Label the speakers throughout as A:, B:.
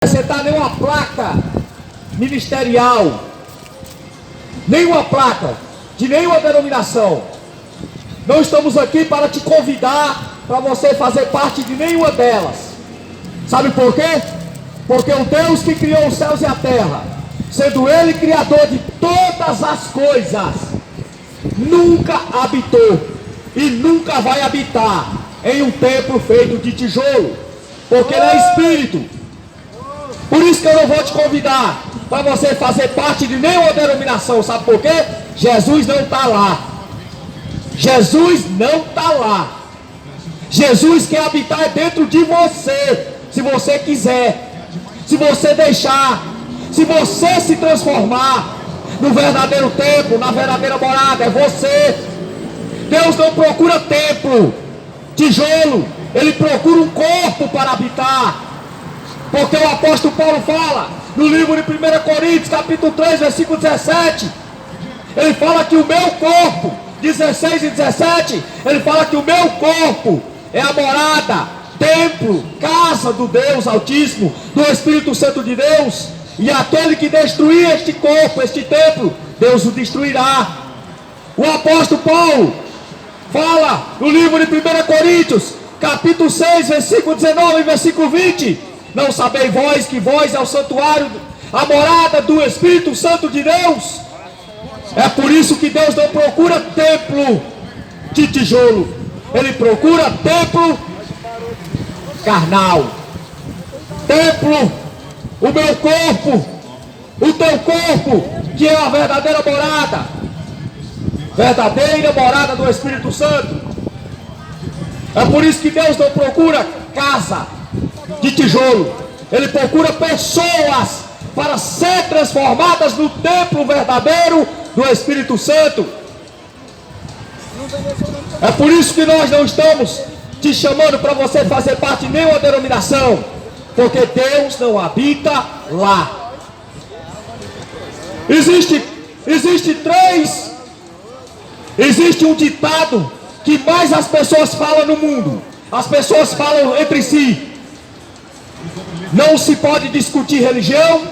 A: apresentar nenhuma placa ministerial, nenhuma placa de nenhuma denominação. Não estamos aqui para te convidar para você fazer parte de nenhuma delas. Sabe por quê? Porque o Deus que criou os céus e a terra, sendo Ele criador de todas as coisas, nunca habitou e nunca vai habitar em um templo feito de tijolo, porque Ele é Espírito. Por isso que eu não vou te convidar para você fazer parte de nenhuma denominação. Sabe por quê? Jesus não está lá. Jesus não está lá. Jesus quer habitar dentro de você, se você quiser, se você deixar, se você se transformar no verdadeiro templo, na verdadeira morada. É você. Deus não procura templo, tijolo. Ele procura um corpo para habitar. Porque o apóstolo Paulo fala no livro de 1 Coríntios, capítulo 3, versículo 17. Ele fala que o meu corpo, 16 e 17, ele fala que o meu corpo é a morada, templo, casa do Deus Altíssimo, do Espírito Santo de Deus. E aquele que destruir este corpo, este templo, Deus o destruirá. O apóstolo Paulo fala no livro de 1 Coríntios, capítulo 6, versículo 19 e versículo 20. Não sabeis vós que vós é o santuário, a morada do Espírito Santo de Deus? É por isso que Deus não procura templo de tijolo. Ele procura templo carnal. Templo, o meu corpo, o teu corpo, que é a verdadeira morada. Verdadeira morada do Espírito Santo. É por isso que Deus não procura casa de tijolo. Ele procura pessoas para ser transformadas no templo verdadeiro do Espírito Santo. É por isso que nós não estamos te chamando para você fazer parte de nenhuma denominação, porque Deus não habita lá. Existe um ditado que mais as pessoas falam no mundo. As pessoas falam entre si: não se pode discutir religião,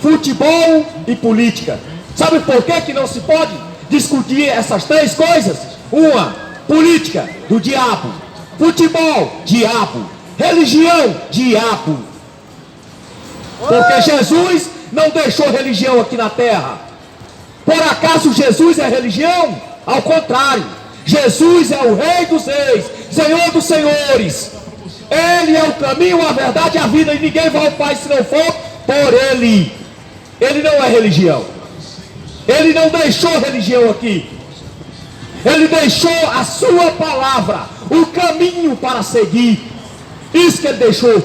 A: futebol e política. Sabe por que não se pode discutir essas três coisas? Uma, política, do diabo. Futebol, diabo. Religião, diabo. Porque Jesus não deixou religião aqui na terra. Por acaso Jesus é religião? Ao contrário, Jesus é o Rei dos Reis, Senhor dos Senhores. Ele é o caminho, a verdade e a vida, e ninguém vai ao Pai se não for por Ele. Ele não é religião. Ele não deixou religião aqui. Ele deixou a sua palavra, o caminho para seguir. Isso que Ele deixou.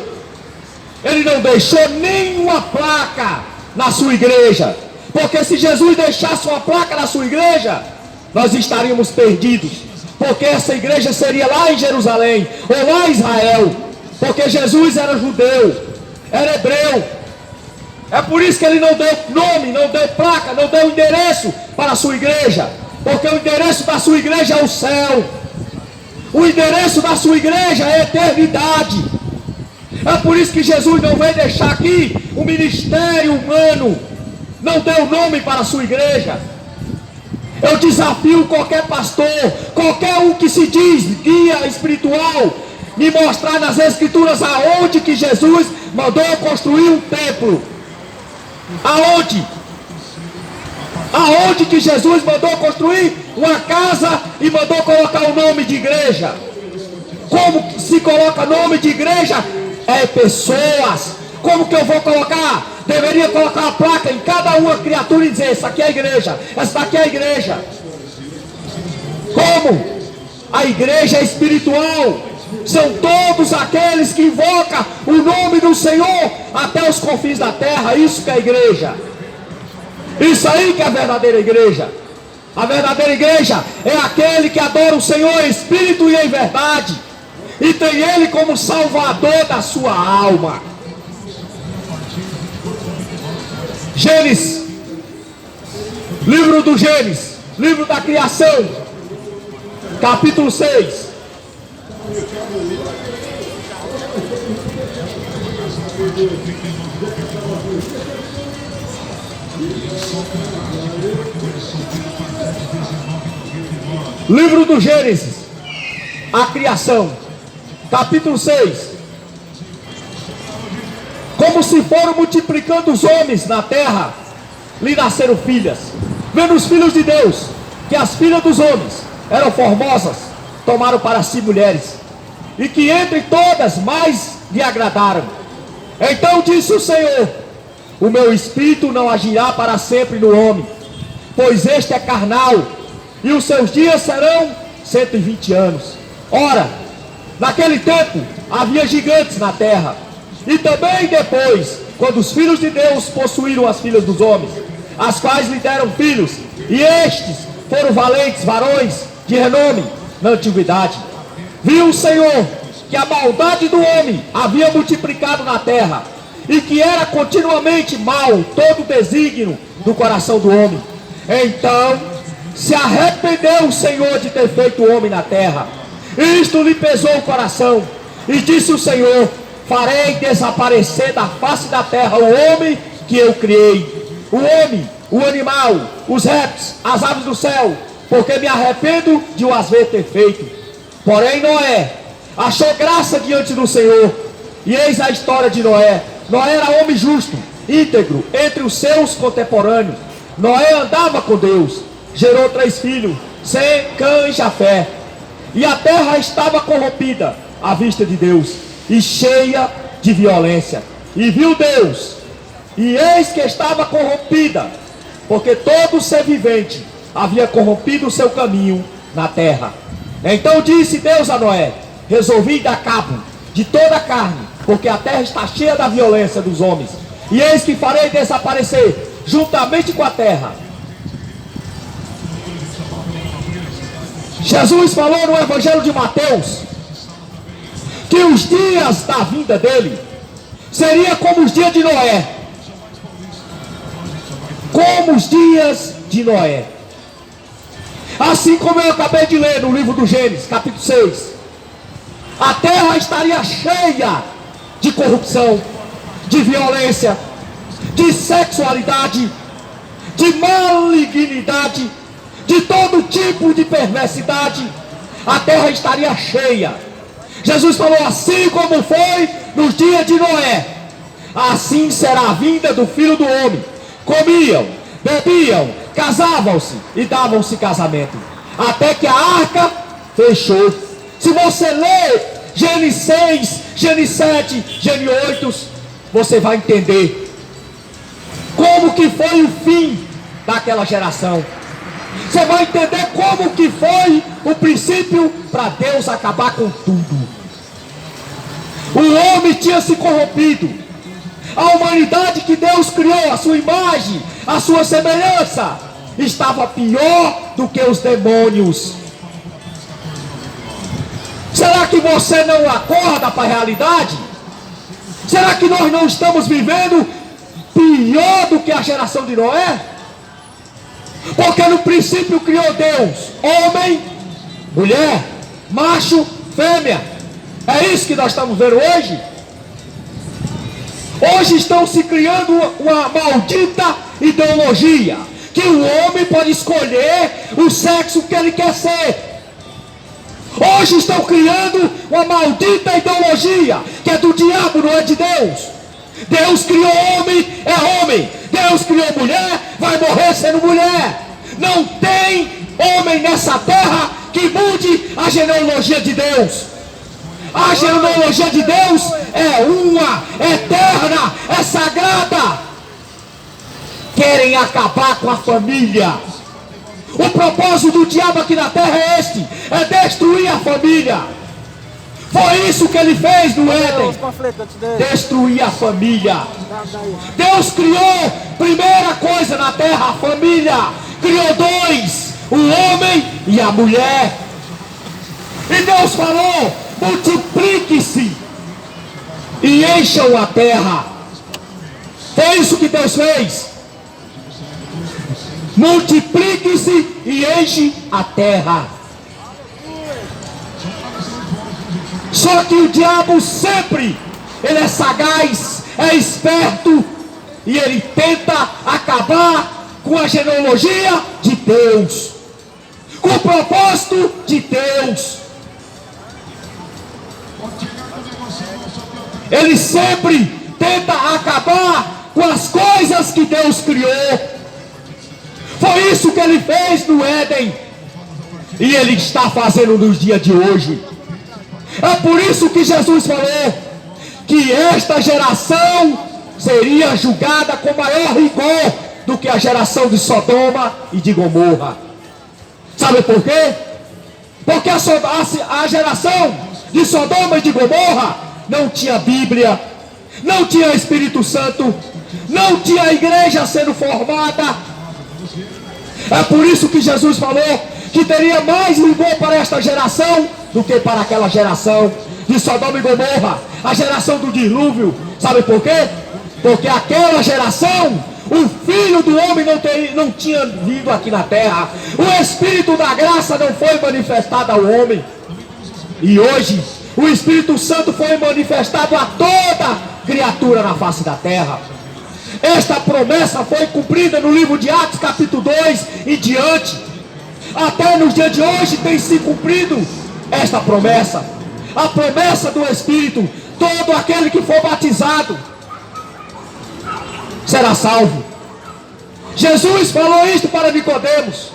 A: Ele não deixou nenhuma placa na sua igreja. Porque se Jesus deixasse uma placa na sua igreja, nós estaríamos perdidos. Porque essa igreja seria lá em Jerusalém, ou lá em Israel. Porque Jesus era judeu, era hebreu. É por isso que Ele não deu nome, não deu placa, não deu endereço para a sua igreja. Porque o endereço da sua igreja é o céu. O endereço da sua igreja é a eternidade. É por isso que Jesus não veio deixar aqui um ministério humano. Não deu nome para a sua igreja. Eu desafio qualquer pastor, qualquer um que se diz guia espiritual, me mostrar nas escrituras aonde que Jesus mandou construir um templo. Aonde? Aonde que Jesus mandou construir uma casa e mandou colocar o nome de igreja? Como se coloca nome de igreja? É pessoas. Como que eu vou colocar? Deveria colocar uma placa em cada uma criatura e dizer: essa aqui é a igreja, essa daqui é a igreja. Como? A igreja é espiritual. São todos aqueles que invocam o nome do Senhor até os confins da terra. Isso que é a igreja. Isso aí que é a verdadeira igreja. A verdadeira igreja é aquele que adora o Senhor em espírito e em verdade, e tem Ele como salvador da sua alma. Gênesis, livro do Gênesis, livro da criação, capítulo 6. Livro do Gênesis, a criação, capítulo 6. Como se foram multiplicando os homens na terra, lhe nasceram filhas. Vendo os filhos de Deus, que as filhas dos homens eram formosas, tomaram para si mulheres, e que entre todas mais lhe agradaram. Então disse o Senhor: o meu espírito não agirá para sempre no homem, pois este é carnal, e os seus dias serão 120 anos. Ora, naquele tempo havia gigantes na terra, e também depois, quando os filhos de Deus possuíram as filhas dos homens, as quais lhe deram filhos, e estes foram valentes varões de renome na antiguidade. Viu o Senhor que a maldade do homem havia multiplicado na terra, e que era continuamente mal todo o desígnio do coração do homem. Então se arrependeu o Senhor de ter feito o homem na terra. Isto lhe pesou o coração, e disse o Senhor: farei desaparecer da face da terra o homem que eu criei, o homem, o animal, os répteis, as aves do céu, porque me arrependo de o haver ter feito. Porém Noé achou graça diante do Senhor. E eis a história de Noé. Noé era homem justo, íntegro entre os seus contemporâneos. Noé andava com Deus, gerou 3 filhos, Sem, Cã e Jafé. E a terra estava corrompida à vista de Deus, e cheia de violência. E viu Deus, e eis que estava corrompida, porque todo ser vivente havia corrompido o seu caminho na terra. Então disse Deus a Noé: resolvi dar cabo de toda a carne, porque a terra está cheia da violência dos homens. E eis que farei desaparecer, juntamente com a terra. Jesus falou no Evangelho de Mateus que os dias da vinda dele seria como os dias de Noé. Como os dias de Noé. Assim como eu acabei de ler no livro do Gênesis, capítulo 6. A terra estaria cheia de corrupção, de violência, de sexualidade, de malignidade, de todo tipo de perversidade. A terra estaria cheia. Jesus falou: assim como foi nos dias de Noé, assim será a vinda do Filho do Homem. Comiam, bebiam, casavam-se e davam-se casamento, até que a arca fechou. Se você ler Gênesis 6, Gênesis 7, Gênesis 8, você vai entender como que foi o fim daquela geração. Você vai entender como que foi o princípio para Deus acabar com tudo. O homem tinha se corrompido. A humanidade que Deus criou, a sua imagem, a sua semelhança, estava pior do que os demônios. Será que você não acorda para a realidade? Será que nós não estamos vivendo pior do que a geração de Noé? Porque no princípio criou Deus homem, mulher, macho, fêmea. É isso que nós estamos vendo hoje. Hoje estão se criando uma maldita ideologia, que o homem pode escolher o sexo que ele quer ser. Hoje estão criando uma maldita ideologia, que é do diabo, não é de Deus. Deus criou homem, é homem. Deus criou mulher, vai morrer sendo mulher. Não tem homem nessa terra que mude a genealogia de Deus. A genealogia de Deus é uma, é eterna, é sagrada. Querem acabar com a família. O propósito do diabo aqui na terra é este: é destruir a família. Foi isso que ele fez no Éden, destruir a família. Deus criou, primeira coisa na terra, a família. Criou 2, o homem e a mulher. E Deus falou: multiplique-se e encham a terra. Foi isso que Deus fez. Multiplique-se e enche a terra. Só que o diabo sempre, ele é sagaz, é esperto e ele tenta acabar com a genealogia de Deus, com o propósito de Deus. Ele sempre tenta acabar com as coisas que Deus criou. Foi isso que ele fez no Éden, e ele está fazendo nos dias de hoje. É por isso que Jesus falou que esta geração seria julgada com maior rigor do que a geração de Sodoma e de Gomorra. Sabe por quê? Porque a geração de Sodoma e de Gomorra não tinha Bíblia, não tinha Espírito Santo, não tinha igreja sendo formada. É por isso que Jesus falou que teria mais rigor para esta geração do que para aquela geração de Sodoma e Gomorra, a geração do dilúvio. Sabe por quê? Porque aquela geração, o Filho do Homem não tinha vindo aqui na terra, o Espírito da graça não foi manifestado ao homem, e hoje o Espírito Santo foi manifestado a toda criatura na face da terra. Esta promessa foi cumprida no livro de Atos capítulo 2 e diante. Até nos dias de hoje tem se cumprido esta promessa, a promessa do Espírito. Todo aquele que for batizado será salvo. Jesus falou isto para Nicodemos: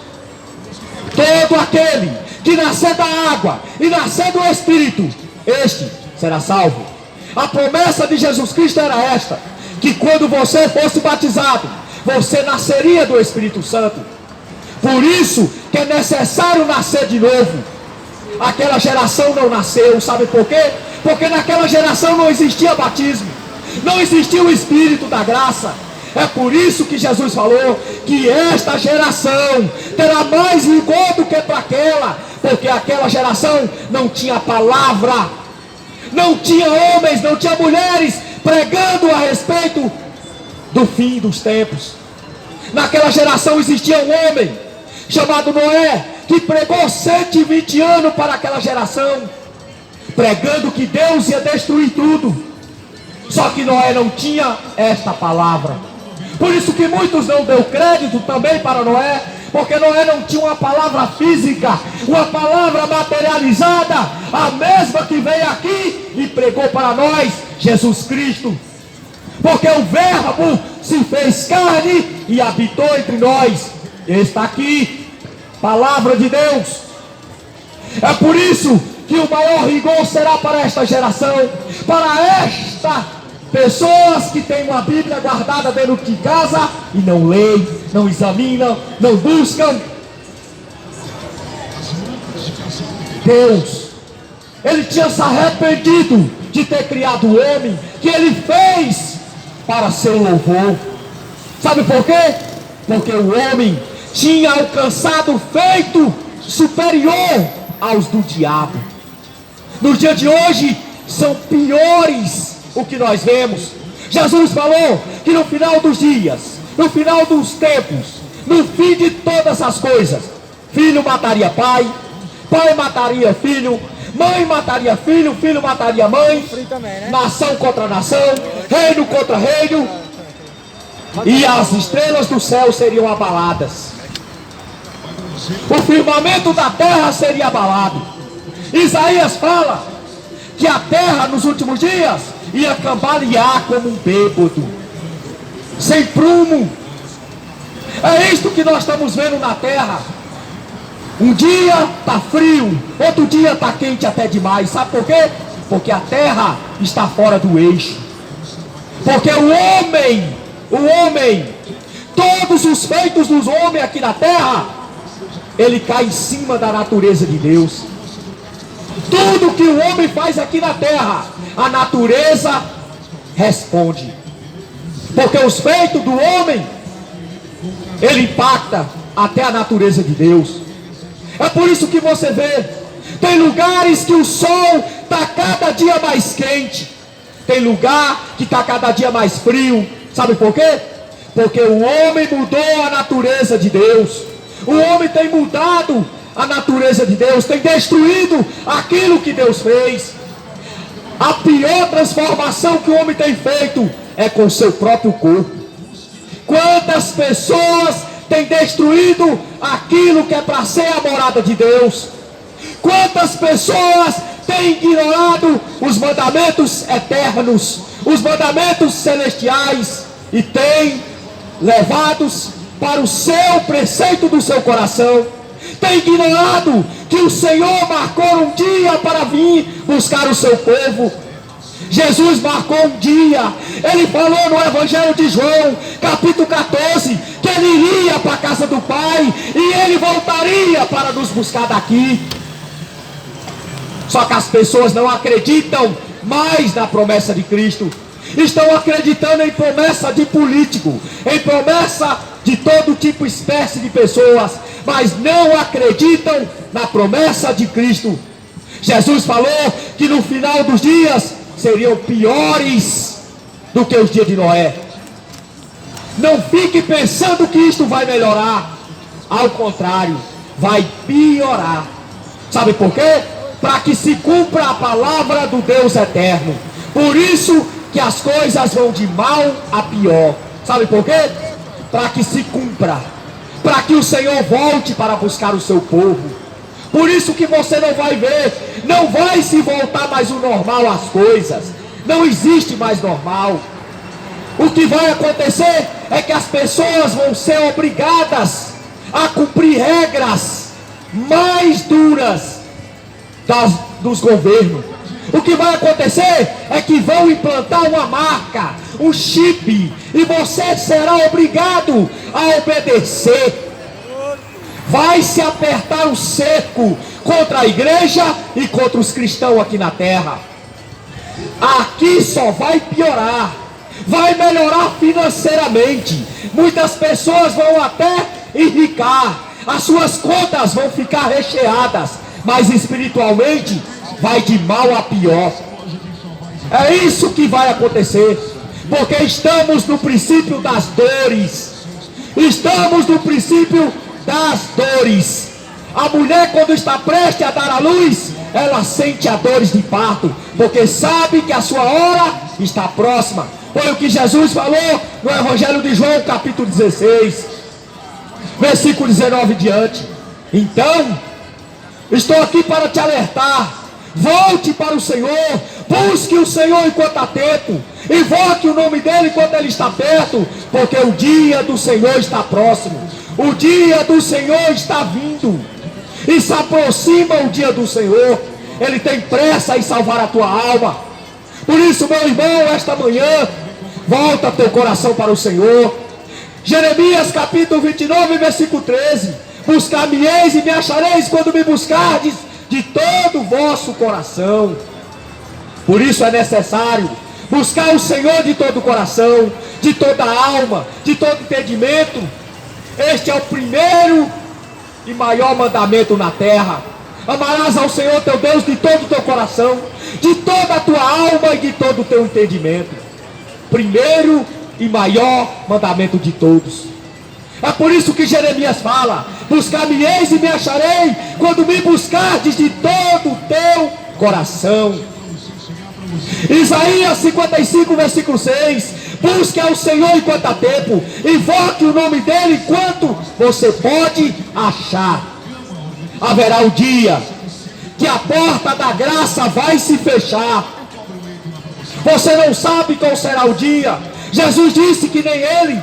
A: todo aquele que nascer da água e nascer do Espírito, este será salvo. A promessa de Jesus Cristo era esta, que quando você fosse batizado, você nasceria do Espírito Santo. Por isso que é necessário nascer de novo. Aquela geração não nasceu, sabe por quê? Porque naquela geração não existia batismo, não existia o Espírito da graça. É por isso que Jesus falou que esta geração terá mais rigor do que para aquela, porque aquela geração não tinha palavra, não tinha homens, não tinha mulheres pregando a respeito do fim dos tempos. Naquela geração existia um homem chamado Noé, que pregou 120 anos para aquela geração, pregando que Deus ia destruir tudo. Só que Noé não tinha esta palavra. Por isso que muitos não deu crédito também para Noé, porque Noé não tinha uma palavra física, uma palavra materializada, a mesma que veio aqui e pregou para nós, Jesus Cristo. Porque o Verbo se fez carne e habitou entre nós. Está aqui, palavra de Deus. É por isso que o maior rigor será para esta geração, para esta pessoas que têm uma Bíblia guardada dentro de casa e não leem, não examinam, não buscam. Deus, Ele tinha se arrependido de ter criado o homem, que Ele fez para seu louvor. Sabe por quê? Porque o homem tinha alcançado feito superior aos do diabo. Nos dias de hoje são piores o que nós vemos. Jesus falou que no final dos dias, no final dos tempos, no fim de todas as coisas, filho mataria pai, pai mataria filho, mãe mataria filho, filho mataria mãe, nação contra nação, reino contra reino, e as estrelas do céu seriam abaladas, o firmamento da terra seria abalado. Isaías fala que a terra nos últimos dias ia cambalear como um bêbado, sem prumo. É isto que nós estamos vendo na terra. Um dia está frio, outro dia está quente até demais. Sabe por quê? Porque a terra está fora do eixo. Porque o homem, todos os feitos dos homens aqui na terra, ele cai em cima da natureza de Deus. Tudo que o homem faz aqui na terra, a natureza responde. Porque os feitos do homem, ele impacta até a natureza de Deus. É por isso que você vê, tem lugares que o sol está cada dia mais quente, tem lugar que está cada dia mais frio. Sabe por quê? Porque o homem mudou a natureza de Deus. O homem tem mudado a natureza de Deus, tem destruído aquilo que Deus fez. A pior transformação que o homem tem feito é com seu próprio corpo. Quantas pessoas têm destruído aquilo que é para ser a morada de Deus? Quantas pessoas têm ignorado os mandamentos eternos, os mandamentos celestiais, e têm levados para o seu preceito do seu coração? Tem ignorado que o Senhor marcou um dia para vir buscar o seu povo. Jesus marcou um dia. Ele falou no Evangelho de João, capítulo 14, que ele iria para a casa do Pai e ele voltaria para nos buscar daqui. Só que as pessoas não acreditam mais na promessa de Cristo. Estão acreditando em promessa de político, em promessa de todo tipo, espécie de pessoas, mas não acreditam na promessa de Cristo. Jesus falou que no final dos dias seriam piores do que os dias de Noé. Não fique pensando que isto vai melhorar. Ao contrário, vai piorar. Sabe por quê? Para que se cumpra a palavra do Deus eterno. Por isso que as coisas vão de mal a pior. Sabe por quê? Para que se cumpra, para que o Senhor volte para buscar o seu povo. Por isso que você não vai ver, não vai se voltar mais o normal às coisas. Não existe mais normal. O que vai acontecer é que as pessoas vão ser obrigadas a cumprir regras mais duras dos governos. O que vai acontecer é que vão implantar uma marca, um chip, e você será obrigado a obedecer. Vai se apertar o cerco contra a igreja e contra os cristãos aqui na terra. Aqui só vai piorar. Vai melhorar financeiramente. Muitas pessoas vão até enricar. As suas contas vão ficar recheadas. Mas espiritualmente vai de mal a pior. É isso que vai acontecer. Porque estamos no princípio das dores. Estamos no princípio das dores. A mulher, quando está prestes a dar à luz, ela sente as dores de parto, porque sabe que a sua hora está próxima. Foi o que Jesus falou no Evangelho de João, capítulo 16, versículo 19 diante. Então, estou aqui para te alertar. Volte para o Senhor, busque o Senhor enquanto há tempo, invoque o nome dele enquanto ele está perto, porque o dia do Senhor está próximo. O dia do Senhor está vindo, e se aproxima o dia do Senhor. Ele tem pressa em salvar a tua alma. Por isso, meu irmão, esta manhã, volta teu coração para o Senhor. Jeremias capítulo 29, versículo 13: buscar-me-eis e me achareis quando me buscardes de todo o vosso coração. Por isso é necessário buscar o Senhor de todo o coração, de toda a alma, de todo entendimento. Este é o primeiro e maior mandamento na terra. Amarás ao Senhor teu Deus de todo o teu coração, de toda a tua alma e de todo o teu entendimento. Primeiro e maior mandamento de todos. É por isso que Jeremias fala: buscar-me-eis e me acharei quando me buscardes de todo o teu coração. Isaías 55, versículo 6: busque ao Senhor enquanto há tempo, invoque o nome dele enquanto você pode achar. Haverá o dia que a porta da graça vai se fechar. Você não sabe qual será o dia. Jesus disse que nem ele,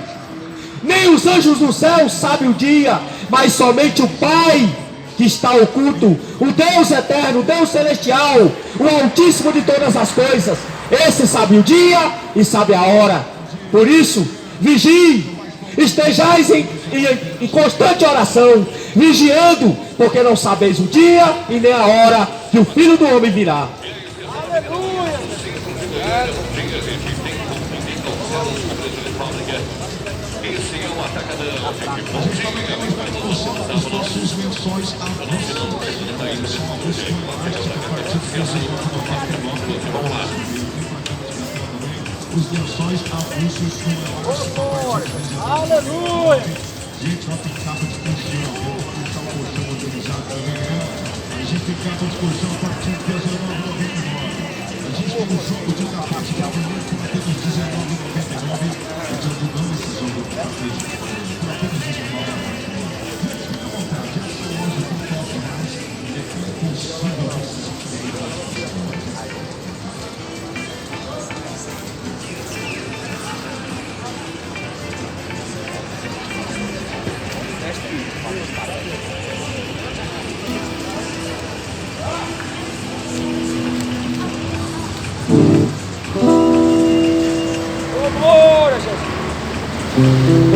A: nem os anjos do céu sabem o dia, mas somente o Pai que está oculto, o Deus eterno, o Deus celestial, o Altíssimo de todas as coisas. Esse sabe o dia e sabe a hora. Por isso, vigie, estejais em constante oração, vigiando, porque não sabeis o dia e nem a hora que o Filho do Homem virá. Aleluia!
B: Esse é o Atacadão. A gente está lembrando para você os nossos lençóis avulsos. Vamos lá. Os lençóis avulsos com aleluia! Gente, ó, tem capa de colchão. Vamos puxar o colchão organizado também, né? A gente tem capa de colchão a partir de R$19,99. A gente tem um jogo de tapete de abrimento por apenas R$19,99.
C: Glória a Jesus.